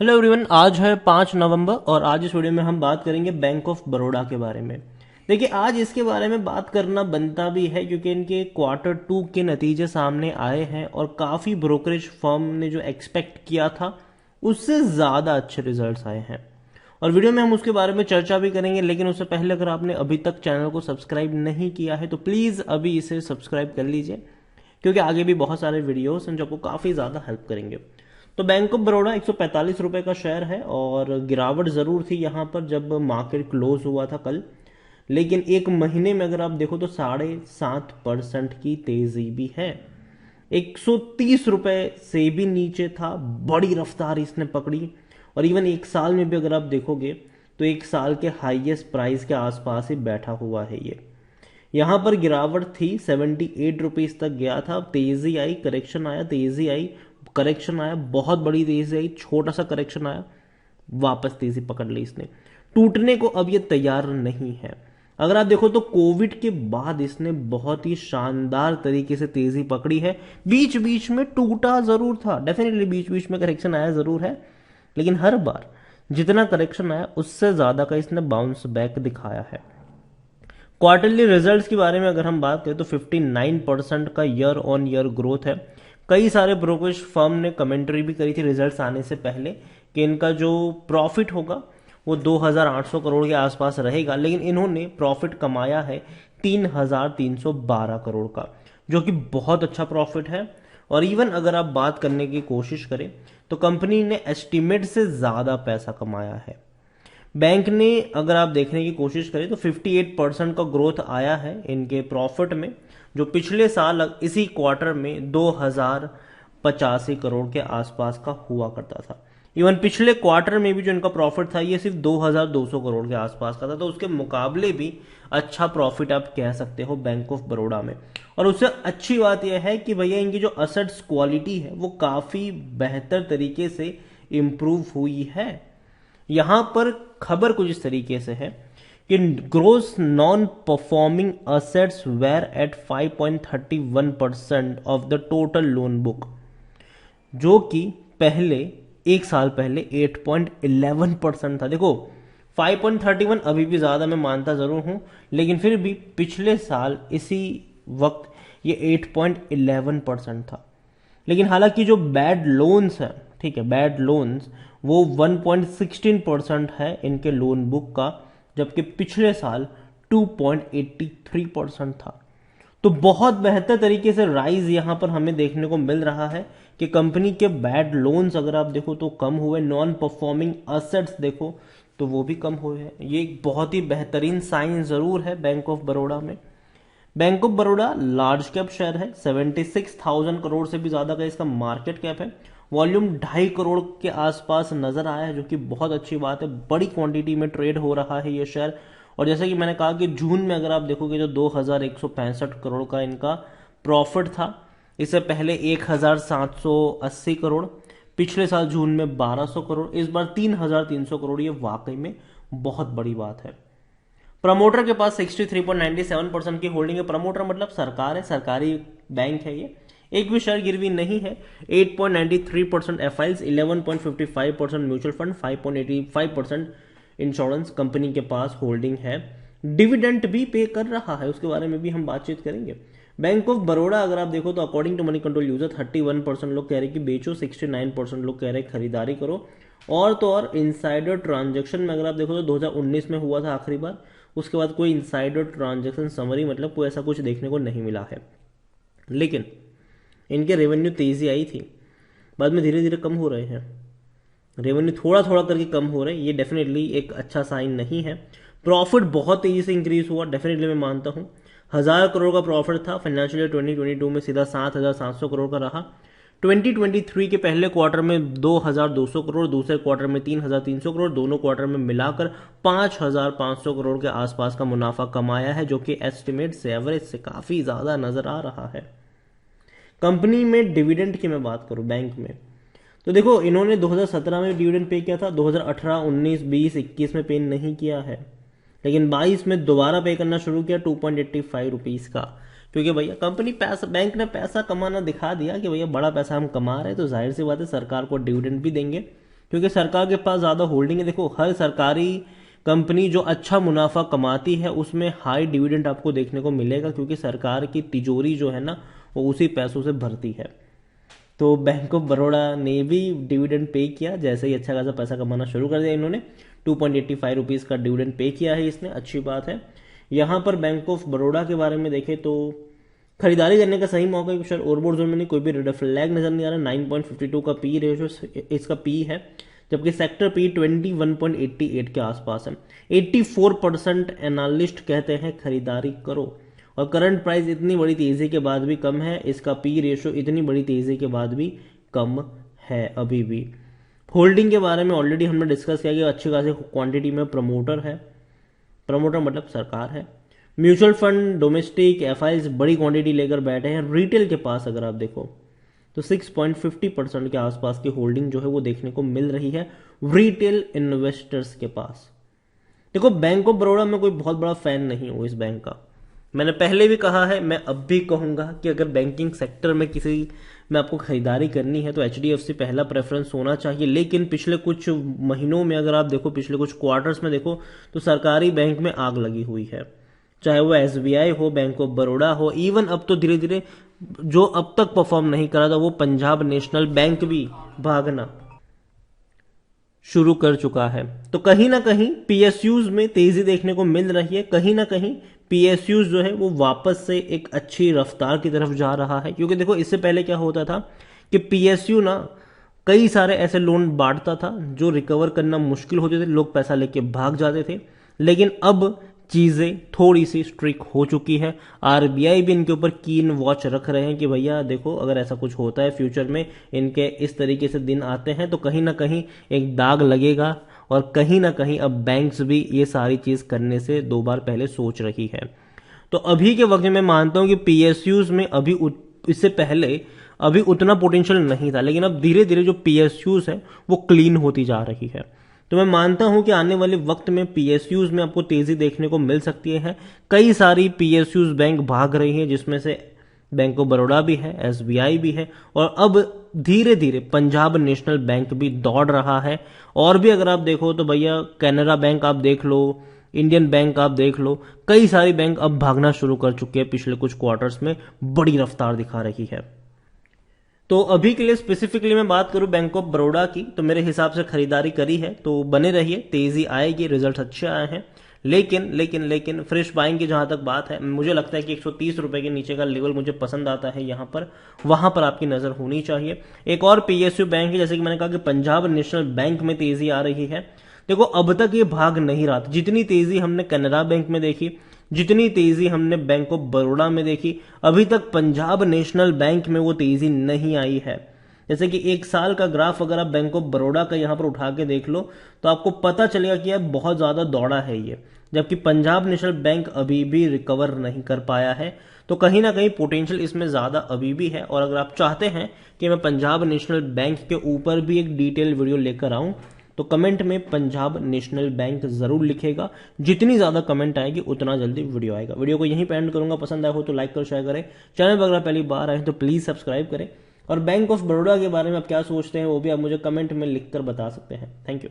Hello everyone, आज है 5 नवंबर और आज इस वीडियो में हम बात करेंगे बैंक ऑफ बड़ौदा के बारे में। देखिए, आज इसके बारे में बात करना बनता भी है क्योंकि इनके Q2 के नतीजे सामने आए हैं और काफ़ी ब्रोकरेज फर्म ने जो एक्सपेक्ट किया था उससे ज़्यादा अच्छे रिजल्ट्स आए हैं और वीडियो में हम उसके बारे में चर्चा भी करेंगे। लेकिन उससे पहले अगर आपने अभी तक चैनल को सब्सक्राइब नहीं किया है तो प्लीज़ अभी इसे सब्सक्राइब कर लीजिए क्योंकि आगे भी बहुत सारे वीडियोस हैं जो आपको काफ़ी ज़्यादा हेल्प करेंगे। तो बैंक ऑफ बड़ौदा 145 रुपए का शेयर है और गिरावट ज़रूर थी यहाँ पर जब मार्केट क्लोज हुआ था कल, लेकिन एक महीने में अगर आप देखो तो 7.5% की तेजी भी है। 130 रुपए से भी नीचे था, बड़ी रफ्तार इसने पकड़ी और इवन एक साल में भी अगर आप देखोगे तो एक साल के हाईएस्ट प्राइस के आसपास ही बैठा हुआ है ये। यहाँ पर गिरावट थी, 78 रुपीज तक गया था, तेजी आई, करेक्शन आया, तेजी आई, करेक्शन आया, बहुत बड़ी तेजी आई, छोटा सा करेक्शन आया, वापस तेजी पकड़ ली इसने। टूटने को अब ये तैयार नहीं है। अगर आप देखो तो कोविड के बाद इसने बहुत ही शानदार तरीके से तेजी पकड़ी है। बीच बीच में टूटा जरूर था, डेफिनेटली बीच बीच में करेक्शन आया जरूर है, लेकिन हर बार जितना करेक्शन आया उससे ज्यादा का इसने बाउंस बैक दिखाया है। क्वार्टरली रिजल्ट्स के बारे में अगर हम बात करें तो 59% का ईयर ऑन ईयर ग्रोथ है। कई सारे ब्रोकरेज फर्म ने कमेंट्री भी करी थी रिजल्ट्स आने से पहले कि इनका जो प्रॉफिट होगा वो 2,800 करोड़ के आसपास रहेगा, लेकिन इन्होंने प्रॉफिट कमाया है 3,312 करोड़ का, जो कि बहुत अच्छा प्रॉफिट है। और इवन अगर आप बात करने की कोशिश करें तो कंपनी ने एस्टिमेट से ज़्यादा पैसा कमाया है। बैंक ने अगर आप देखने की कोशिश करें तो 58% का ग्रोथ आया है इनके प्रॉफिट में, जो पिछले साल इसी क्वार्टर में 2,085 करोड़ के आसपास का हुआ करता था। इवन पिछले क्वार्टर में भी जो इनका प्रॉफिट था ये सिर्फ 2,200 करोड़ के आसपास का था, तो उसके मुकाबले भी अच्छा प्रॉफिट आप कह सकते हो बैंक ऑफ बड़ौदा में। और उससे अच्छी बात यह है कि भैया इनकी जो असेट्स क्वालिटी है वो काफ़ी बेहतर तरीके से इम्प्रूव हुई है। यहां पर खबर कुछ इस तरीके से है कि gross non performing assets were at 5.31% of the total loan book, जो कि पहले एक साल पहले 8.11% था। देखो 5.31 अभी भी ज्यादा मैं मानता जरूर हूं, लेकिन फिर भी पिछले साल इसी वक्त ये 8.11% था। लेकिन हालांकि जो बैड लोन्स है, ठीक है, बैड लोन्स वो 1.16% है इनके लोन बुक का, जबकि पिछले साल 2.83% था। तो बहुत बेहतर तरीके से राइज यहां पर हमें देखने को मिल रहा है कि कंपनी के बैड लोन्स अगर आप देखो तो कम हुए, नॉन परफॉर्मिंग असेट्स देखो तो वो भी कम हुए हैं। ये एक बहुत ही बेहतरीन साइन जरूर है बैंक ऑफ बड़ौदा में। Bank of Baroda large cap share है, 76,000 करोड़ से भी ज्यादा का इसका मार्केट कैप है। वॉल्यूम 2.5 करोड़ के आसपास नजर आया है, जो कि बहुत अच्छी बात है। बड़ी क्वांटिटी में ट्रेड हो रहा है ये शेयर। और जैसे कि मैंने कहा कि जून में अगर आप देखोगे तो 2,165 करोड़ का इनका प्रॉफिट था। इससे पहले 1,780 करोड़, पिछले साल जून में 1,200 करोड़, इस बार 3,300 करोड़। ये वाकई में बहुत बड़ी बात है। प्रमोटर के पास 63.97% की होल्डिंग है। प्रमोटर मतलब सरकार है, सरकारी बैंक है ये। एक भी शेयर गिरवी नहीं है। 8.93% एफआईएल्स, 11.55% म्यूचुअल फंड, 5.85% इंश्योरेंस कंपनी के पास होल्डिंग है। डिविडेंट भी पे कर रहा है, उसके बारे में भी हम बातचीत करेंगे। बैंक ऑफ बड़ौदा अगर आप देखो तो according to Moneycontrol user 31% लोग कह रहे हैं कि बेचो, 69% लोग कह रहे हैं खरीदारी करो। और तो और इनसाइडर ट्रांजेक्शन में अगर आप देखो तो 2019 में हुआ था आखिरी बार, उसके बाद कोई इनसाइडर ट्रांजेक्शन समरी मतलब कोई ऐसा कुछ देखने को नहीं मिला है। लेकिन इनके रेवेन्यू तेजी आई थी, बाद में धीरे धीरे कम हो रहे हैं। रेवेन्यू थोड़ा थोड़ा करके कम हो रहे हैं, ये डेफिनेटली एक अच्छा साइन नहीं है। प्रॉफिट बहुत तेजी से इंक्रीज हुआ, डेफिनेटली मैं मानता हूं। 1,000 करोड़ का प्रॉफिट था फाइनेंशियल ईयर 2022 में, सीधा 7,700 करोड़ का रहा। 2023 के पहले क्वार्टर में 2,200 करोड़, दूसरे क्वार्टर में 3,300 करोड़, दोनों क्वार्टर में मिलाकर 5,500 करोड़ के आसपास का मुनाफा कमाया है, जो कि एस्टिमेट से, एवरेज से काफी ज्यादा नजर आ रहा है। कंपनी में डिविडेंड की मैं बात करूं बैंक में, तो देखो इन्होंने 2017 में डिविडेंड पे किया था, 2018, 19, 20, 21 में पे नहीं किया है, लेकिन 22 में दोबारा पे करना शुरू किया 2.85 रुपीज का। क्योंकि भैया कंपनी पैसा, बैंक ने पैसा कमाना दिखा दिया कि भैया बड़ा पैसा हम कमा रहे हैं, तो जाहिर सी बात है सरकार को डिविडेंड भी देंगे, क्योंकि सरकार के पास ज़्यादा होल्डिंग है। देखो, हर सरकारी कंपनी जो अच्छा मुनाफा कमाती है उसमें हाई डिविडेंड आपको देखने को मिलेगा, क्योंकि सरकार की तिजोरी जो है ना वो उसी पैसों से भरती है। तो बैंक ऑफ बड़ौदा ने भी डिविडेंड पे किया, जैसे ही अच्छा खासा पैसा कमाना शुरू कर दिया इन्होंने। 2.85 रुपीज़ का डिविडेंड पे किया है इसने, अच्छी बात है। यहाँ पर बैंक ऑफ बड़ौदा के बारे में देखें तो खरीदारी करने का सही मौका है, सर ओवरबोर्ड जोन में नहीं, कोई भी रेड फ्लैग नजर नहीं आ रहा। 9.52 का पी रेशियो इसका पी है, जबकि सेक्टर पी 21.88 के आसपास है। 84% एनालिस्ट कहते हैं खरीदारी करो, और करंट प्राइस इतनी बड़ी तेजी के बाद भी कम है, इसका पी रेशियो इतनी बड़ी तेजी के बाद भी कम है अभी भी। होल्डिंग के बारे में ऑलरेडी हमने डिस्कस किया कि अच्छी खासी क्वांटिटी में प्रमोटर है, प्रमोटर मतलब सरकार है। म्यूचुअल फंड, डोमेस्टिक एफआईज बड़ी क्वांटिटी लेकर बैठे हैं। रिटेल के पास अगर आप देखो तो 6.50% के आसपास की होल्डिंग जो है वो देखने को मिल रही है रिटेल इन्वेस्टर्स के पास। देखो, बैंक ऑफ बड़ौदा में कोई बहुत बड़ा फैन नहीं हूं इस बैंक का, मैंने पहले भी कहा है, मैं अब भी कहूंगा कि अगर बैंकिंग सेक्टर में किसी में आपको खरीदारी करनी है तो एचडीएफसी पहला प्रेफरेंस होना चाहिए। लेकिन पिछले कुछ महीनों में अगर आप देखो, पिछले कुछ क्वार्टर्स में देखो तो सरकारी बैंक में आग लगी हुई है, चाहे वो एसबीआई हो, बैंक ऑफ बड़ौदा हो, इवन अब तो धीरे धीरे जो अब तक परफॉर्म नहीं करा था वो पंजाब नेशनल बैंक भी भागना शुरू कर चुका है। तो कहीं ना कहीं पीएसयूज में तेजी देखने को मिल रही है, कहीं ना कहीं पीएसयूज जो है वो वापस से एक अच्छी रफ्तार की तरफ जा रहा है। क्योंकि देखो, इससे पहले क्या होता था कि पीएसयू ना कई सारे ऐसे लोन बांटता था जो रिकवर करना मुश्किल होते थे, लोग पैसा लेके भाग जाते थे। लेकिन अब चीजें थोड़ी सी स्ट्रिक्ट हो चुकी है, आरबीआई भी इनके ऊपर कीन वॉच रख रहे हैं कि भैया देखो, अगर ऐसा कुछ होता है फ्यूचर में, इनके इस तरीके से दिन आते हैं तो कहीं ना कहीं एक दाग लगेगा। और कहीं ना कहीं अब बैंक्स भी ये सारी चीज करने से 2 बार पहले सोच रही है। तो अभी के वक्त में मैं मानता हूं कि पीएसयूज में अभी इससे पहले अभी उतना पोटेंशियल नहीं था, लेकिन अब धीरे धीरे जो पीएसयूज है वो क्लीन होती जा रही है। तो मैं मानता हूं कि आने वाले वक्त में पीएसयूज में आपको तेजी देखने को मिल सकती है। कई सारी पीएसयूज बैंक भाग रही है, जिसमें से बैंक ऑफ बड़ौदा भी है, एसबीआई भी है, और अब धीरे धीरे पंजाब नेशनल बैंक भी दौड़ रहा है। और भी अगर आप देखो तो भैया कैनरा बैंक आप देख लो, इंडियन बैंक आप देख लो, कई सारी बैंक अब भागना शुरू कर चुके हैं, पिछले कुछ क्वार्टर्स में बड़ी रफ्तार दिखा रही है। तो अभी के लिए स्पेसिफिकली मैं बात करूं बैंक ऑफ बड़ौदा की, तो मेरे हिसाब से खरीदारी करी है तो बने रहिए, तेजी आएगी, रिजल्ट अच्छे आए हैं। लेकिन लेकिन लेकिन फ्रेश बाइंग की जहां तक बात है, मुझे लगता है कि 130 रुपए के नीचे का लेवल मुझे पसंद आता है यहां पर, वहां पर आपकी नजर होनी चाहिए। एक और पीएसयू बैंक है, जैसे कि मैंने कहा कि पंजाब नेशनल बैंक में तेजी आ रही है। देखो, अब तक ये भाग नहीं रहा था, जितनी तेजी हमने कैनरा बैंक में देखी, जितनी तेजी हमने बैंक ऑफ बड़ौदा में देखी, अभी तक पंजाब नेशनल बैंक में वो तेजी नहीं आई है। जैसे कि 1 साल का ग्राफ अगर आप बैंक ऑफ बड़ौदा का यहां पर उठा के देख लो तो आपको पता चलेगा कि यार बहुत ज्यादा दौड़ा है ये, जबकि पंजाब नेशनल बैंक अभी भी रिकवर नहीं कर पाया है। तो कहीं ना कहीं पोटेंशियल इसमें ज्यादा अभी भी है। और अगर आप चाहते हैं कि मैं पंजाब नेशनल बैंक के ऊपर भी एक डिटेल वीडियो लेकर आऊं तो कमेंट में पंजाब नेशनल बैंक जरूर लिखेगा। जितनी ज्यादा कमेंट आएगी उतना जल्दी वीडियो आएगा। वीडियो को यहीं पे एंड करूंगा, पसंद आया हो तो लाइक कर, शेयर करें। चैनल पर अगर पहली बार आए तो प्लीज सब्सक्राइब करें। और बैंक ऑफ बड़ौदा के बारे में आप क्या सोचते हैं वो भी आप मुझे कमेंट में लिखकर बता सकते हैं। Thank you.